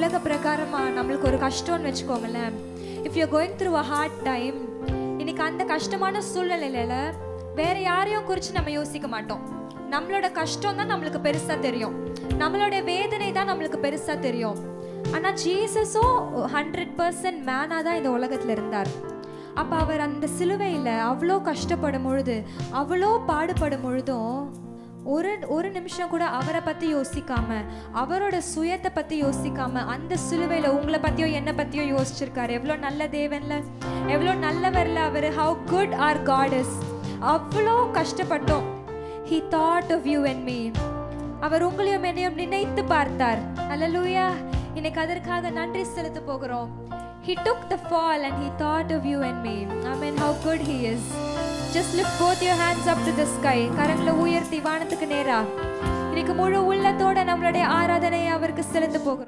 உலக பிரகாரமா நம்மளுக்கு ஒரு கஷ்டம்னு வச்சுக்கோங்களேன். If you going through a heart time, இன்னைக்கு அந்த கஷ்டமான சூழ்நிலையில வேற யாரையும் குறித்து நம்ம யோசிக்க மாட்டோம். நம்மளோட கஷ்டம் தான் நம்மளுக்கு பெருசா தெரியும், நம்மளோட வேதனை தான் நம்மளுக்கு பெருசா தெரியும். ஆனா ஜீசஸும் 100% மேனா தான் இந்த உலகத்துல இருந்தார். அப்ப அவர் அந்த சிலுவையில அவ்வளோ கஷ்டப்படும் பொழுது, அவ்வளோ பாடுபடும் பொழுதும் ஒரு நிமிஷம் கூட அவரை பத்தி யோசிக்காம, அவரோட சுயத்தை பத்தி யோசிக்காம, அந்த சிலுவையில உங்களை பத்தியோ என்னை பத்தியோ யோசிச்சிருக்காரு. எவ்வளோ நல்ல தேவன்ல, எவ்வளோ நல்லவர்ல அவர். how good our God is. அவ்வளோ கஷ்டப்பட்டோம். he thought of you and me. அவர் உங்களையும் என்னையும் நினைத்து பார்த்தார். அல்லேலூயா. இன்னைக்கு அதற்காக நன்றி செலுத்த போகிறோம். he took the fall and he thought of you and me. Amen. how good he is. just lift both your hands up to the sky. கரங்களை உயர்த்தி வானத்துக்கு நேரா இன்னைக்கு முழு உள்ளத்தோட நம்மளுடைய ஆராதனையை அவருக்கு செலுத்த போகிறோம்.